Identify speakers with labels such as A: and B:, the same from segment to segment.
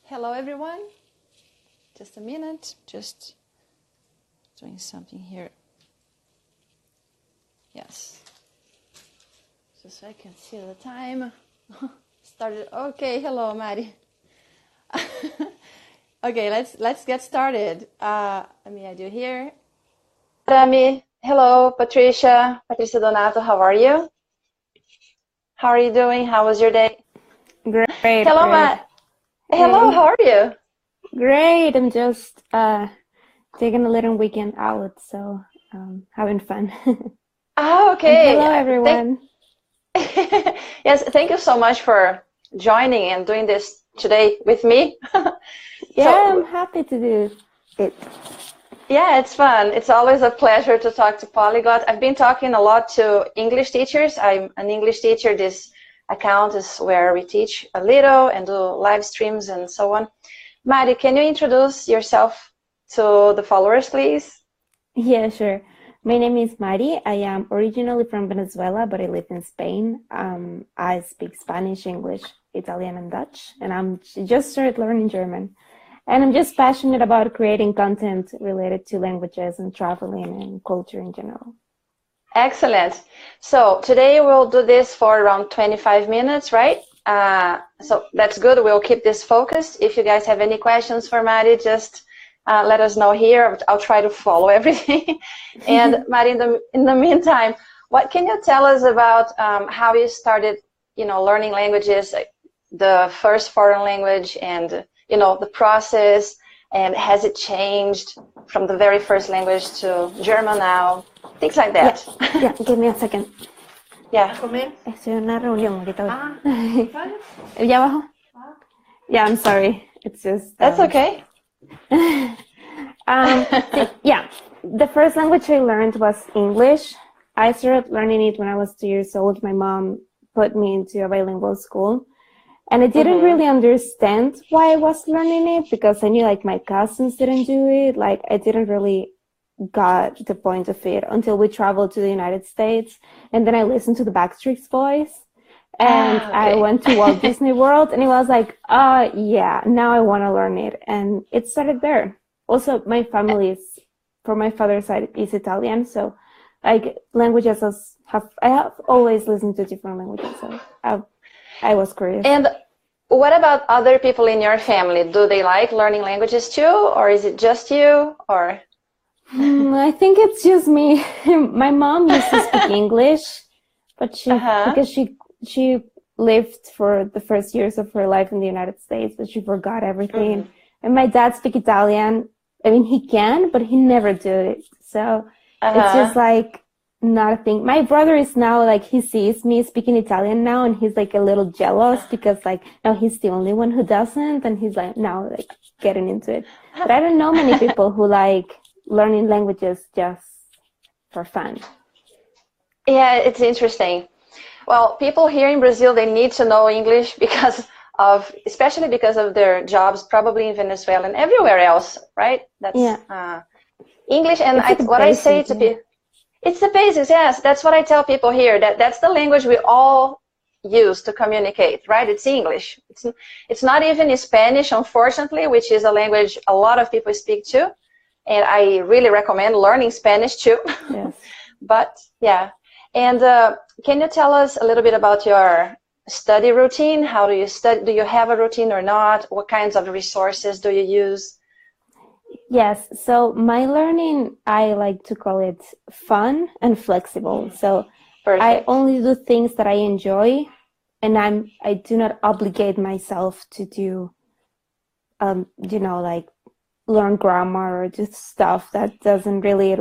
A: Hello everyone. Just a minute, just doing something here. Yes. Just so I can see the time. Started. Okay, hello Mari. Okay, let's get started. Let me add you here. Rami, hello, Patricia Donato, how are you? How are you doing? How was your day?
B: Great.
A: Hello, Matt. Hello, how are you?
B: Great. I'm just taking a little weekend out, so having fun.
A: Oh, okay.
B: And hello, everyone.
A: Yes, thank you so much for joining and doing this today with me.
B: Yeah, I'm happy to do it.
A: Yeah, it's fun. It's always a pleasure to talk to Polyglot. I've been talking a lot to English teachers. I'm an English teacher. This account is where we teach a little and do live streams and so on. Mari, can you introduce yourself to the followers, please?
B: Yeah, sure. My name is Mari. I am originally from Venezuela, but I live in Spain. I speak Spanish, English, Italian, and Dutch, and I'm just started learning German. And I'm just passionate about creating content related to languages and traveling and culture in general.
A: Excellent. So today we'll do this for around 25 minutes, right? So that's good. We'll keep this focused. If you guys have any questions for Mari, just let us know here. I'll try to follow everything. And Mari, in the meantime, what can you tell us about how you started, learning languages, the first foreign language, and the process, and has it changed from the very first language to German now? Things like that.
B: Yeah, give me a second.
A: Yeah.
B: Estoy en una reunión ahorita. ¿Ya abajo? Yeah, I'm sorry. It's just...
A: That's okay.
B: Yeah, the first language I learned was English. I started learning it when I was 2 years old. My mom put me into a bilingual school. And I didn't really understand why I was learning it, because I knew my cousins didn't do it. I didn't really got the point of it until we traveled to the United States. And then I listened to the Backstreet Boys. And
A: okay.
B: I went to Walt Disney World, and it was like, yeah, now I want to learn it. And it started there. Also, my family is, for my father's side, is Italian. So languages I have always listened to different languages. So I was curious.
A: And what about other people in your family? Do they like learning languages too, or is it just you? Or
B: I think it's just me. My mom used to speak English, but because she lived for the first years of her life in the United States, but she forgot everything. And my dad speaks Italian. I mean, he can, but he never did it. So it's just not a thing. My brother is now he sees me speaking Italian now, and he's a little jealous because now he's the only one who doesn't, and he's now getting into it. But I don't know many people who learning languages just for fun.
A: Yeah, it's interesting. Well, people here in Brazil, they need to know English especially because of their jobs, probably in Venezuela and everywhere else, right? That's English, and what I say to people. It's the basics, yes. That's what I tell people here. That's the language we all use to communicate, right? It's English. It's not even Spanish, unfortunately, which is a language a lot of people speak too. And I really recommend learning Spanish too.
B: Yes.
A: But yeah. And can you tell us a little bit about your study routine? How do you study? Do you have a routine or not? What kinds of resources do you use?
B: Yes, so my learning, I like to call it fun and flexible. So
A: Perfect.
B: I only do things that I enjoy, and I do not obligate myself to do, learn grammar or just stuff that doesn't really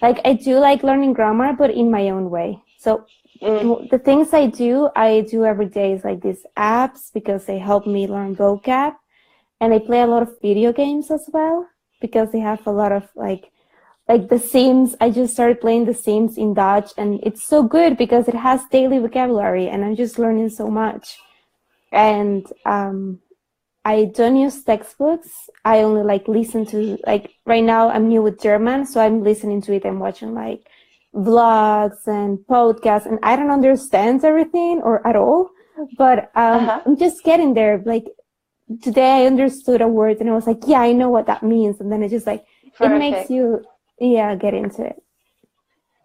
B: I do like learning grammar, but in my own way. So the things I do every day is these apps, because they help me learn vocab, and I play a lot of video games as well, because they have a lot of like The Sims. I just started playing The Sims in Dutch, and it's so good because it has daily vocabulary, and I'm just learning so much. And I don't use textbooks. I only listen to, right now I'm new with German, so I'm listening to it and watching vlogs and podcasts, and I don't understand everything or at all, but I'm just getting there. today I understood a word and I was like, yeah, I know what that means. And then it just like, it makes you, get into it.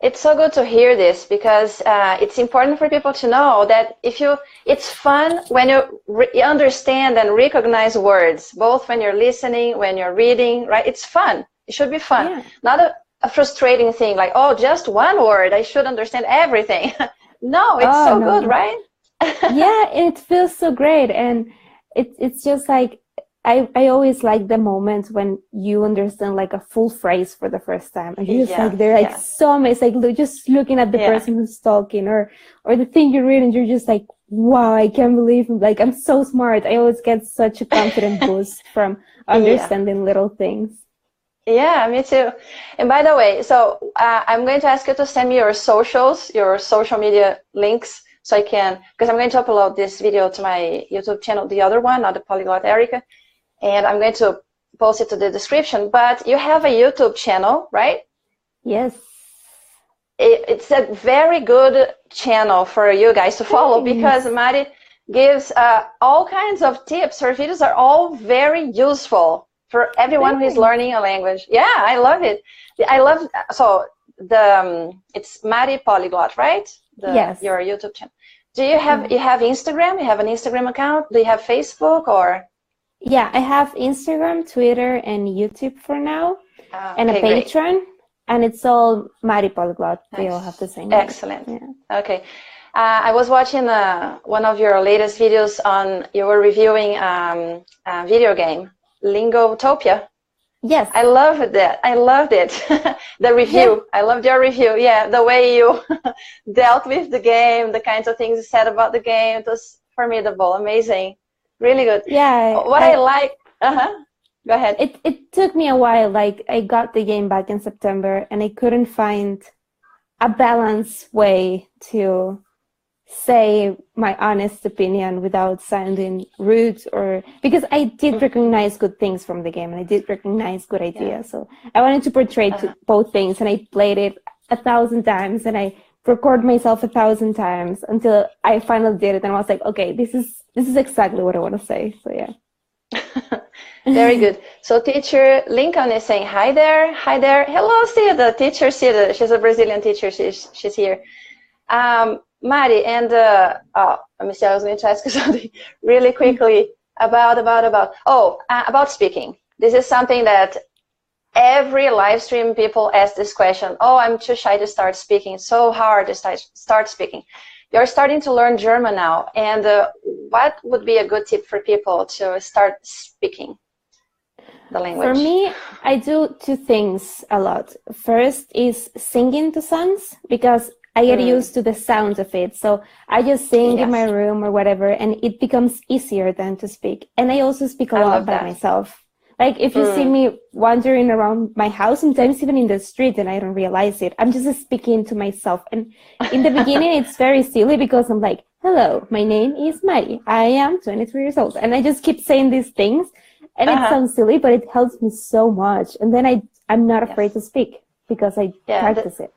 A: It's so good to hear this, because it's important for people to know that it's fun when you understand and recognize words, both when you're listening, when you're reading, right? It's fun. It should be fun. Yeah. Not a frustrating thing like, oh, just one word, I should understand everything. No, it's good, right?
B: Yeah, it feels so great. And it's just like, I always like the moment when you understand like a full phrase for the first time, and you're just like, they're like so amazed, like just looking at the person who's talking, or the thing you read, and you're just like, wow, I can't believe it. Like, I'm so smart. I always get such a confident boost from understanding little things.
A: Yeah, me too. And by the way, so I'm going to ask you to send me your socials, your social media links, so I can, because I'm going to upload this video to my YouTube channel, the other one, not the Polyglot Erika. And I'm going to post it to the description. But you have a YouTube channel, right?
B: Yes.
A: It's a very good channel for you guys to follow, because Mari gives all kinds of tips. Her videos are all very useful for everyone who is learning a language. Yeah, I love it. It's Mari Polyglot, right?
B: Yes.
A: Your YouTube channel. Do you have Instagram? You have an Instagram account? Do you have Facebook or?
B: Yeah, I have Instagram, Twitter, and YouTube for now, and a Patreon, and it's all Mari Polyglot. They all have the same name.
A: Excellent. Yeah. Okay. I was watching one of your latest videos you were reviewing a video game, Lingotopia.
B: Yes.
A: I loved that. I loved it. The review. I loved your review. Yeah, the way you dealt with the game, the kinds of things you said about the game. It was formidable, amazing. Really good.
B: Yeah.
A: I like. Go ahead.
B: It took me a while. Like, I got the game back in September, and I couldn't find a balanced way to say my honest opinion without sounding rude, or because I did recognize good things from the game, and I did recognize good ideas. So I wanted to portray both things, and I played it 1,000 times, and I record myself 1,000 times until I finally did it, and I was like, okay, this is exactly what I want to say. So yeah.
A: Very good. So teacher Lincoln is saying hi there. Hello, Cida. Teacher Cida. She's a Brazilian teacher. She's here. Mari, and let me see. I was going to ask you something really quickly about speaking. This is something that every live stream people ask this question. Oh, I'm too shy to start speaking. It's so hard to start speaking. You're starting to learn German now, and what would be a good tip for people to start speaking the language?
B: For me, I do two things a lot. First is singing to songs, because I get used to the sound of it. So I just sing in my room or whatever, and it becomes easier than to speak. And I also speak a lot by myself. Like, if you see me wandering around my house, sometimes even in the street, and I don't realize it, I'm just speaking to myself. And in the beginning, it's very silly, because I'm like, hello, my name is Mari. I am 23 years old. And I just keep saying these things. And it sounds silly, but it helps me so much. And then I'm not afraid to speak, because I practice it.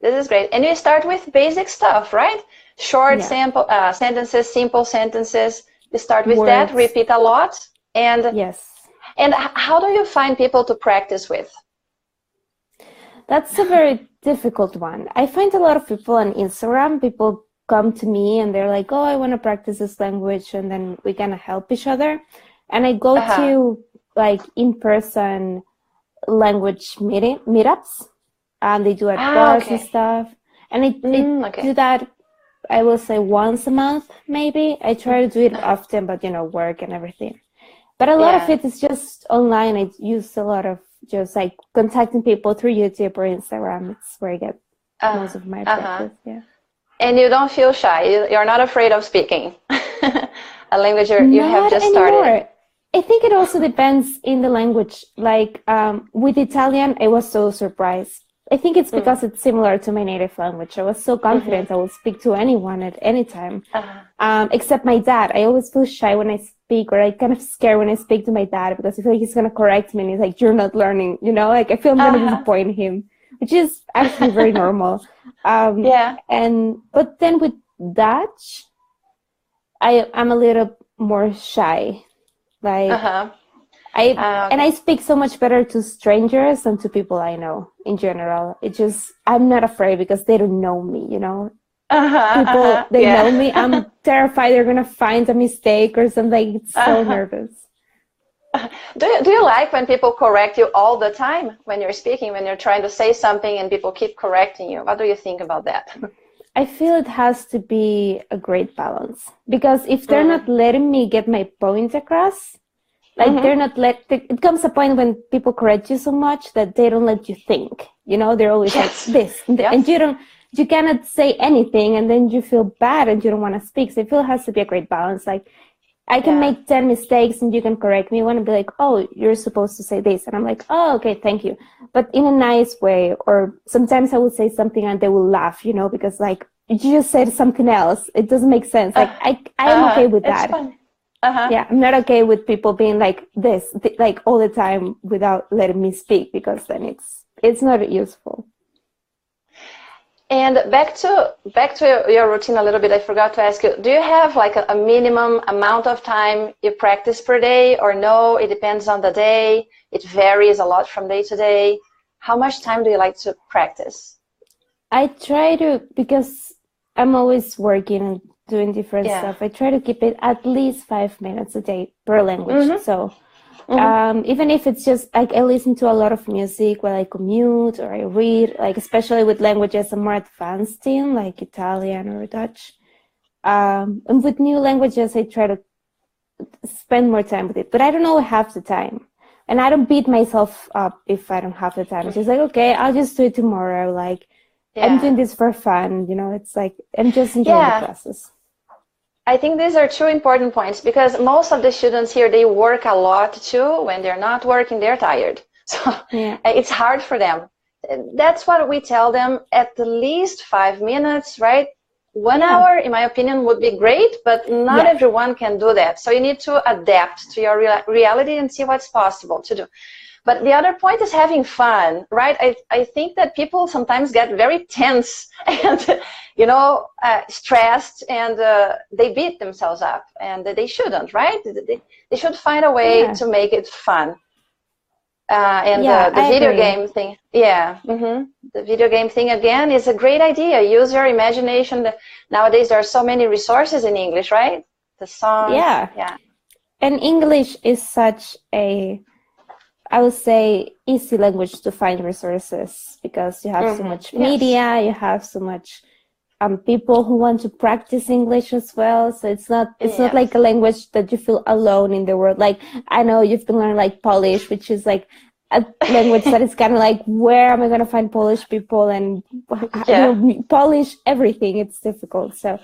A: This is great. And you start with basic stuff, right? Short sample sentences, simple sentences. You start with that, repeat a lot. And And how do you find people to practice with?
B: That's a very difficult one. I find a lot of people on Instagram. People come to me and they're like, oh, I want to practice this language, and then we kind of help each other. And I go to like in-person language meetups, and they do at bars and stuff. And I do that, I will say, once a month, maybe. I try to do it often, but work and everything. But a lot of it is just online. I use a lot of just like contacting people through YouTube or Instagram. It's where I get most of my practice. Yeah.
A: And you don't feel shy. You're not afraid of speaking a language you have just started.
B: I think it also depends in the language. Like with Italian, I was so surprised. I think it's because it's similar to my native language. I was so confident I will speak to anyone at any time, except my dad. I always feel shy when I speak, or I kind of scared when I speak to my dad, because I feel like he's going to correct me and he's like, you're not learning, like I feel I'm going to disappoint him, which is actually very normal. But then with Dutch, I'm a little more shy. Like,
A: Okay.
B: and I speak so much better to strangers than to people I know in general. I'm not afraid because they don't know me, you know. People, they know me. I'm terrified they're gonna find a mistake or something. It's so nervous.
A: Do you like when people correct you all the time when you're speaking, when you're trying to say something and people keep correcting you? What do you think about that?
B: I feel it has to be a great balance, because if they're not letting me get my point across, like they're not it comes a point when people correct you so much that they don't let you think, you know. They're always like this, and you cannot say anything, and then you feel bad and you don't want to speak. So I feel it has to be a great balance. Like, I can make 10 mistakes and you can correct me. You want to be like, oh, you're supposed to say this. And I'm like, oh, okay, thank you. But in a nice way. Or sometimes I will say something and they will laugh, you know, because like, you just said something else. It doesn't make sense. Like, I am okay with that. Yeah, I'm not okay with people being like this, like all the time without letting me speak, because then it's not useful.
A: And back to your routine a little bit, I forgot to ask you, do you have like a minimum amount of time you practice per day, or no, it depends on the day, it varies a lot from day to day? How much time do you like to practice?
B: I try to, because I'm always working and doing different stuff, I try to keep it at least 5 minutes a day per language. So even if it's just like I listen to a lot of music while I commute or I read, like especially with languages I'm more advanced in, like Italian or Dutch. And with new languages, I try to spend more time with it, but I don't know half the time. And I don't beat myself up if I don't have the time. It's just like, okay, I'll just do it tomorrow. Like, I'm doing this for fun, you know. It's like I'm just enjoying the process.
A: I think these are two important points, because most of the students here, they work a lot too. When they're not working, they're tired. So it's hard for them. That's what we tell them, at least 5 minutes, right? 1 hour, in my opinion, would be great, but not everyone can do that. So you need to adapt to your reality and see what's possible to do. But the other point is having fun, right? I think that people sometimes get very tense and, you know, stressed, and they beat themselves up, and they shouldn't, right? They should find a way to make it fun. And the video game thing, the video game thing, again, is a great idea. Use your imagination. Nowadays, there are so many resources in English, right? The songs.
B: And English is such a, I would say, easy language to find resources, because you have so much media, you have so much people who want to practice English as well. So it's not like a language that you feel alone in the world. Like, I know you've been learning like Polish, which is like a language that is kind of like, where am I going to find Polish people and you know, Polish everything? It's difficult. So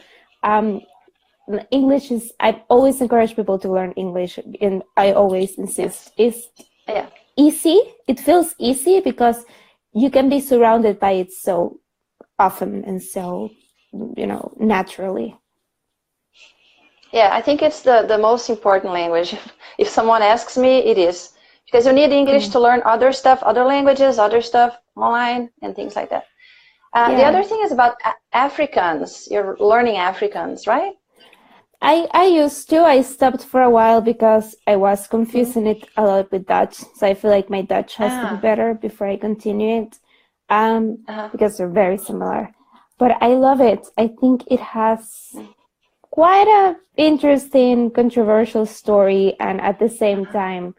B: English is, I've always encouraged people to learn English, and I always insist, it's easy. It feels easy because you can be surrounded by it so often and so, you know, naturally.
A: Yeah, I think it's the most important language. If someone asks me, it is. Because you need English to learn other stuff, other languages, other stuff online, and things like that. The other thing is about Afrikaans. You're learning Afrikaans, right?
B: I used to. I stopped for a while because I was confusing it a lot with Dutch. So I feel like my Dutch has to be better before I continue it, because they're very similar. But I love it. I think it has quite a interesting, controversial story, and at the same time,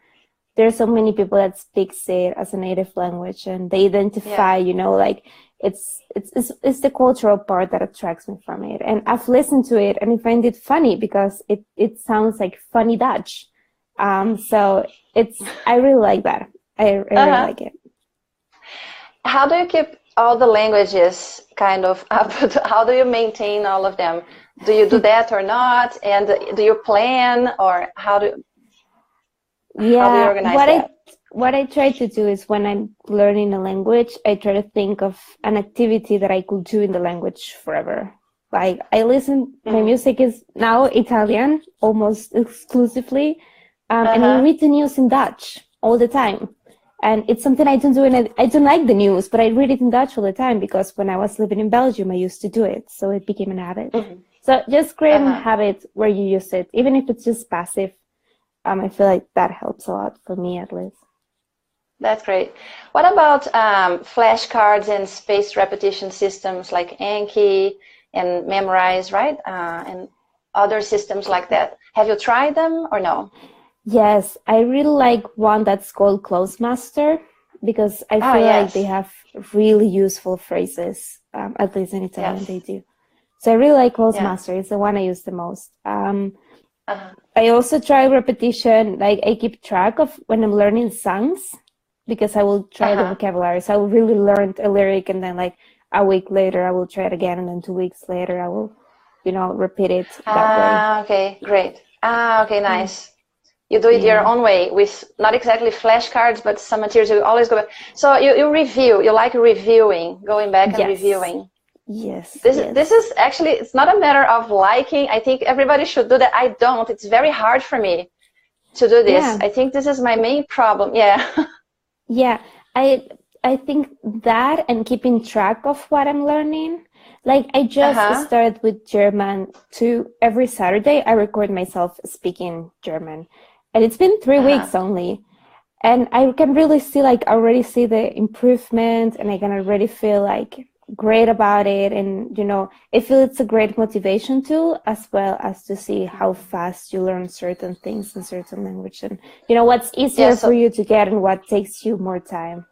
B: there's so many people that speak it as a native language, and they identify, you know, like it's the cultural part that attracts me from it. And I've listened to it and I find it funny because it sounds like funny Dutch. So I really like that. I really like it.
A: How do you keep all the languages kind of up? How do you maintain all of them? Do you do that or not? And do you plan, or how do you organize that?
B: What I try to do is, when I'm learning a language, I try to think of an activity that I could do in the language forever. Like, I listen, my music is now Italian, almost exclusively, and I read the news in Dutch all the time. And it's something I don't do, and I don't like the news, but I read it in Dutch all the time, because when I was living in Belgium, I used to do it. So it became an habit. So just create a habit where you use it, even if it's just passive. I feel like that helps a lot for me, at least.
A: That's great. What about flashcards and spaced repetition systems like Anki and Memrise, right? And other systems like that. Have you tried them or no?
B: Yes, I really like one that's called Closemaster, because I feel like they have really useful phrases, at least in Italian they do. So I really like Closemaster. It's the one I use the most. I also try repetition, like I keep track of when I'm learning songs, because I will try the vocabulary. So I will really learn a lyric, and then like a week later I will try it again, and then 2 weeks later I will, you know, repeat it that way.
A: Okay, great. Okay, nice. You do it your own way, with not exactly flashcards, but some materials you always go back. So you review, you like reviewing, going back and reviewing.
B: Yes.
A: This is actually, it's not a matter of liking. I think everybody should do that. I don't. It's very hard for me to do this. I think this is my main problem. Yeah, I think that, and keeping track of what I'm learning. Like I just started with German too. Every Saturday I record myself speaking German, and it's been 3 weeks only, and I can really see, like, already see the improvement, and I can already feel like great about it. And you know, I feel it's a great motivation tool, as well as to see how fast you learn certain things in certain language, and you know what's easier for you to get and what takes you more time.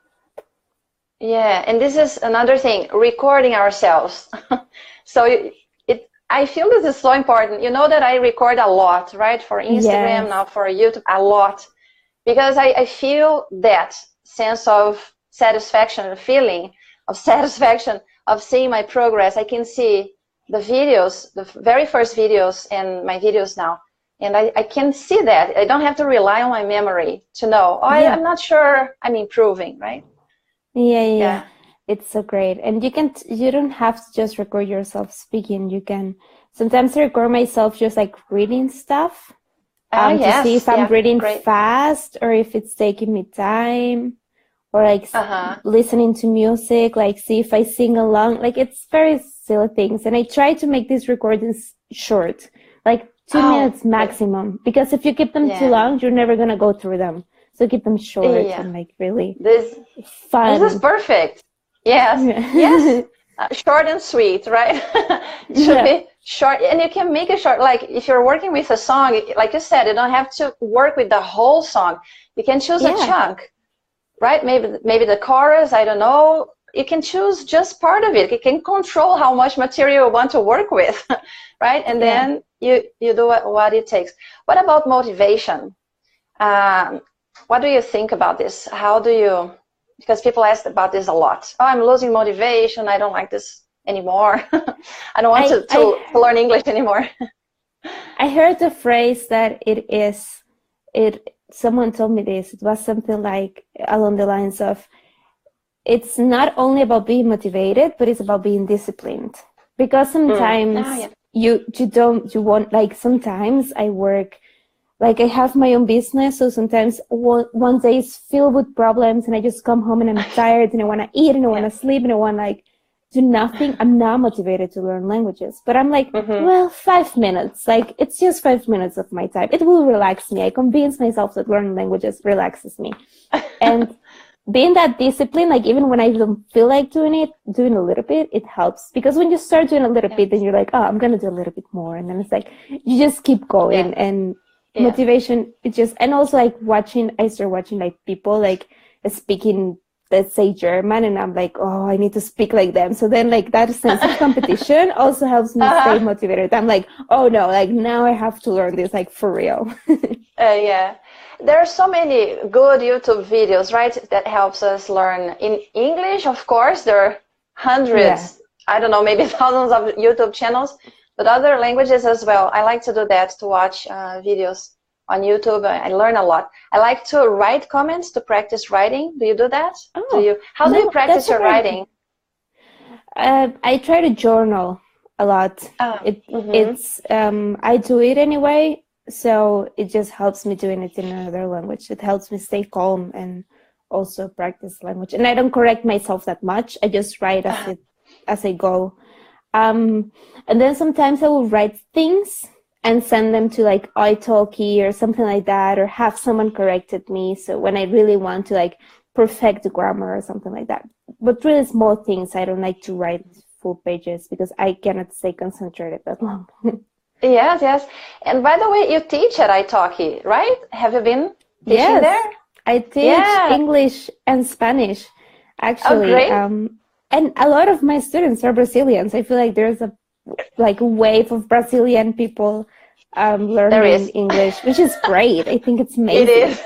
A: Yeah, and this is another thing, recording ourselves. So I feel this is so important. You know that I record a lot, right? For Instagram, now for YouTube, a lot. Because I feel that sense of satisfaction, feeling of satisfaction of seeing my progress. I can see the videos, the very first videos, and my videos now. And I can see that. I don't have to rely on my memory to know, I'm not sure I'm improving, right? Yeah.
B: It's so great. And you don't have to just record yourself speaking. You can sometimes record myself just like reading stuff to see if I'm reading fast, or if it's taking me time, or like listening to music, like see if I sing along. Like it's very silly things. And I try to make these recordings short, like 2 minutes maximum, because if you keep them too long, you're never going to go through them. So keep them short and like really fun.
A: This is perfect. Yes. Short and sweet, right? It should be short, and you can make it short. Like if you're working with a song, like you said, you don't have to work with the whole song. You can choose a chunk, right? Maybe the chorus. I don't know. You can choose just part of it. You can control how much material you want to work with, right? And then you do what it takes. What about motivation? What do you think about this? How do you, because people ask about this a lot. Oh, I'm losing motivation. I don't like this anymore. I don't want to learn English anymore.
B: I heard the phrase that someone told me this. It was something like along the lines of, it's not only about being motivated, but it's about being disciplined. Because sometimes you won't, like sometimes I work, like I have my own business, so sometimes one day is filled with problems, and I just come home and I'm tired, and I want to eat, and I want to sleep, and I want to like do nothing. I'm not motivated to learn languages, but I'm like, well, 5 minutes, like it's just 5 minutes of my time. It will relax me. I convince myself that learning languages relaxes me. And being that discipline, like even when I don't feel like doing a little bit, it helps. Because when you start doing a little bit, then you're like, oh, I'm going to do a little bit more. And then it's like, you just keep going. And motivation, it just, and also like I start watching like people like speaking, let's say German, and I'm like, oh, I need to speak like them. So then like that sense of competition also helps me stay motivated. I'm like, oh no, like now I have to learn this, like for real.
A: There are so many good YouTube videos, right, that helps us learn. In English, of course, there are hundreds, I don't know, maybe thousands of YouTube channels, but other languages as well. I like to do that, to watch videos on YouTube. I learn a lot. I like to write comments, to practice writing. Do you do that? How do you practice your writing?
B: I try to journal a lot. It's I do it anyway. So it just helps me doing it in another language. It helps me stay calm and also practice language. And I don't correct myself that much. I just write as I go. And then sometimes I will write things and send them to like italki or something like that, or have someone corrected me. So when I really want to like perfect the grammar or something like that. But really small things, I don't like to write full pages because I cannot stay concentrated that long.
A: Yes, yes. And by the way, you teach at italki, right? Have you been teaching there?
B: I teach English and Spanish, actually.
A: Oh, great.
B: And a lot of my students are Brazilians. I feel like there's a wave of Brazilian people learning English, which is great. I think it's amazing.
A: It is.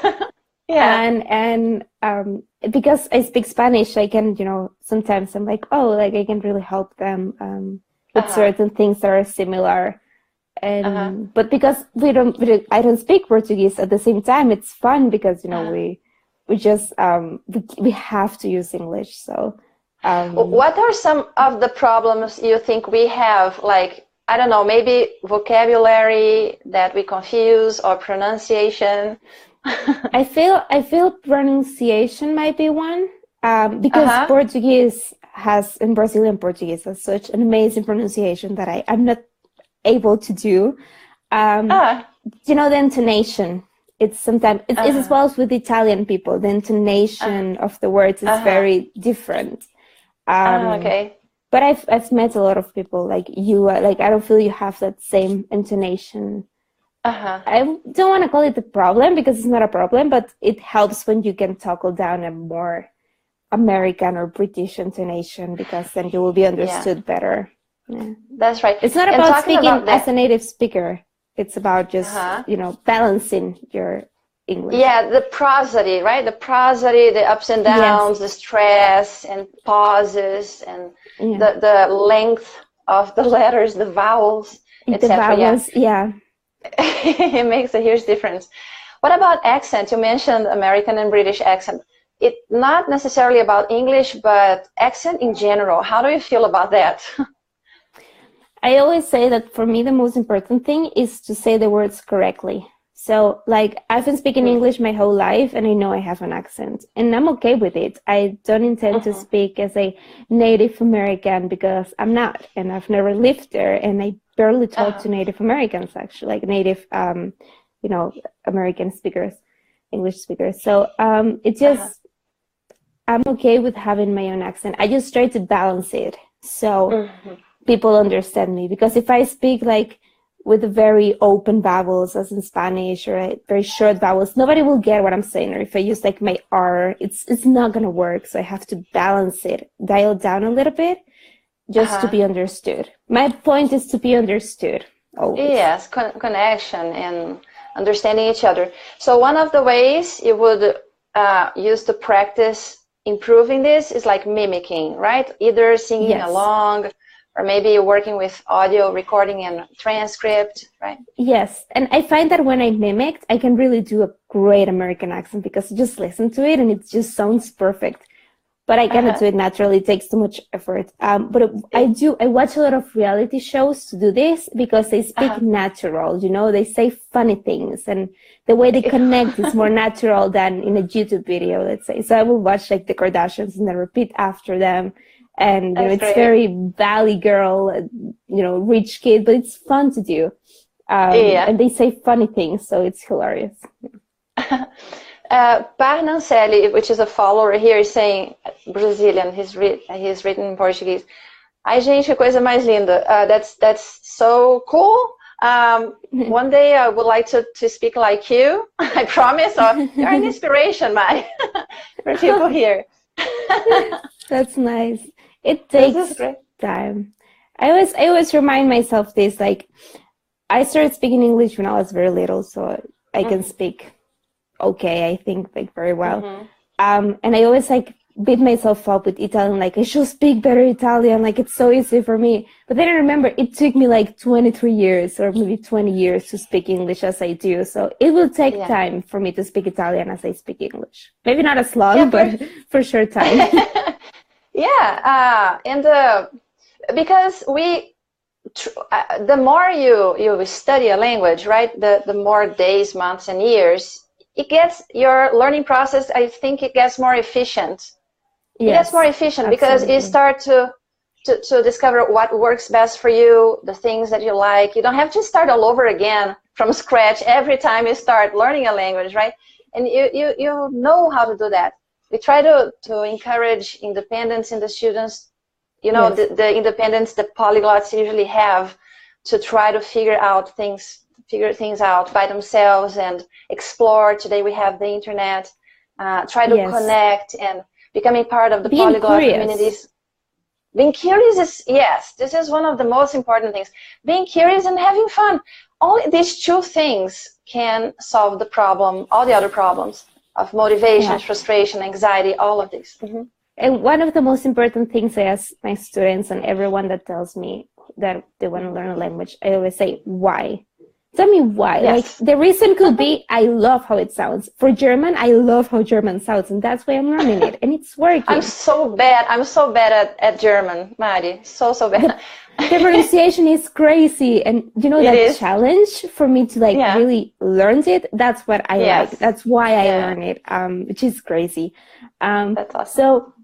A: Yeah.
B: And because I speak Spanish, I can, sometimes I'm like, oh, like I can really help them with certain things that are similar. And but because I don't speak Portuguese at the same time, it's fun because we just we have to use English. So
A: what are some of the problems you think we have? Like, I don't know, maybe vocabulary that we confuse, or pronunciation.
B: I feel pronunciation might be one, because Portuguese and Brazilian Portuguese has such an amazing pronunciation that I'm not able to do. The intonation, it's as well as with Italian people, the intonation of the words is very different.
A: Okay.
B: But I've met a lot of people like you, like I don't feel you have that same intonation. I don't want to call it a problem because it's not a problem, but it helps when you can toggle down a more American or British intonation, because then you will be understood better. Yeah.
A: That's right.
B: It's not about speaking as a native speaker. It's about just, balancing your English.
A: Yeah, the prosody, right? The prosody, the ups and downs, the stress and pauses, and the length of the letters, the vowels, etc.
B: The vowels,
A: It makes a huge difference. What about accent? You mentioned American and British accent. It's not necessarily about English, but accent in general. How do you feel about that?
B: I always say that for me, the most important thing is to say the words correctly. So, like, I've been speaking English my whole life, and I know I have an accent, and I'm okay with it. I don't intend to speak as a Native American because I'm not, and I've never lived there, and I barely talk to Native Americans, actually, like Native, American speakers, English speakers. So, it's just, I'm okay with having my own accent. I just try to balance it so people understand me, because if I speak like with very open vowels as in Spanish, or very short vowels, nobody will get what I'm saying. Or if I use like my R, it's not gonna work. So I have to balance it, dial down a little bit, just to be understood. My point is to be understood always. Yes,
A: connection and understanding each other. So one of the ways you would use to practice improving this is like mimicking, right? Either singing along, or maybe you're working with audio recording and transcript, right?
B: Yes, and I find that when I mimicked, I can really do a great American accent, because you just listen to it and it just sounds perfect. But I cannot do it naturally. It takes too much effort. But I watch a lot of reality shows to do this, because they speak natural, they say funny things, and the way they connect is more natural than in a YouTube video, let's say. So I will watch like the Kardashians and then repeat after them. And it's great. Very valley girl, rich kid, but it's fun to do. And they say funny things, so it's hilarious.
A: Parnancelli, which is a follower here, is saying, Brazilian, he's written in Portuguese. Ai, gente, que coisa mais linda. That's so cool. One day I would like to speak like you. I promise. You're an inspiration, Mari, for people here.
B: That's nice. It takes time. I always remind myself this, like, I started speaking English when I was very little, so I can speak okay, I think, like, very well. And I always like beat myself up with Italian, like, I should speak better Italian, like, it's so easy for me. But then I remember it took me like 23 years or maybe 20 years to speak English as I do. So it will take time for me to speak Italian as I speak English. Maybe not as long, but for sure time.
A: Because the more you study a language, right, the more days, months, and years, your learning process, I think it gets more efficient. It gets more efficient because you start to to discover what works best for you, the things that you like. You don't have to start all over again from scratch every time you start learning a language, right? And you know how to do that. We try to encourage independence in the students, you know, yes. the independence the polyglots usually have to try to figure things out by themselves and explore. Today we have the internet. Try to yes. connect and becoming part of the polyglot communities. Being curious is, yes, this is one of the most important things. Being curious and having fun. Only these two things can solve the problem, all the other problems of motivation, yeah. frustration, anxiety, all of these. Mm-hmm.
B: And one of the most important things I ask my students and everyone that tells me that they want to learn a language, I always say, why? Tell me why. Yes. Like the reason could be, I love how it sounds. For German, I love how German sounds, and that's why I'm learning it, and it's working.
A: I'm so bad at German, Mari. So bad.
B: The pronunciation is crazy, and you know that challenge for me to like yeah. really learn it. That's what I yes. like. That's why I learn it, which is crazy.
A: That's awesome.
B: So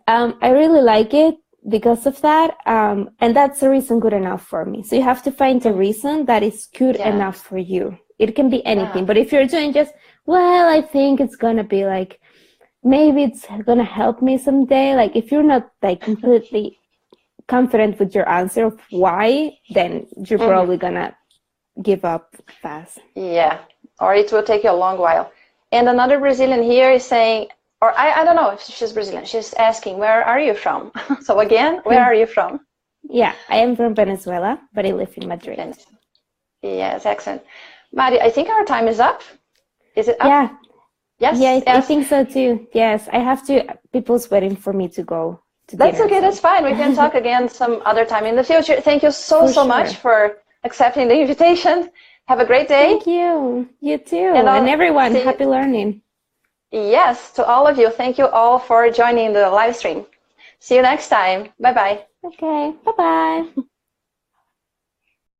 B: I really like it because of that, and that's the reason good enough for me. So you have to find a reason that is good yeah. enough for you. It can be anything, but if you're doing just, well, I think it's gonna be like, maybe it's gonna help me someday. Like if you're not like completely confident with your answer of why, then you're probably gonna give up fast.
A: Yeah, or it will take you a long while. And another Brazilian here is saying, or I don't know if she's Brazilian. She's asking, where are you from? So again, where are you from?
B: Yeah, I am from Venezuela, but I live in Madrid.
A: Yes, excellent. Mari, I think our time is up. Is it up?
B: Yeah.
A: Yes?
B: Yeah,
A: yes.
B: I think so too. Yes, I have to, people's waiting for me to go to
A: That's
B: dinner,
A: okay,
B: so.
A: That's fine. We can talk again some other time in the future. Thank you so much for accepting the invitation. Have a great day.
B: Thank you. You too. And everyone, happy learning.
A: Yes, to all of you. Thank you all for joining the live stream. See you next time. Bye-bye.
B: Okay, bye-bye.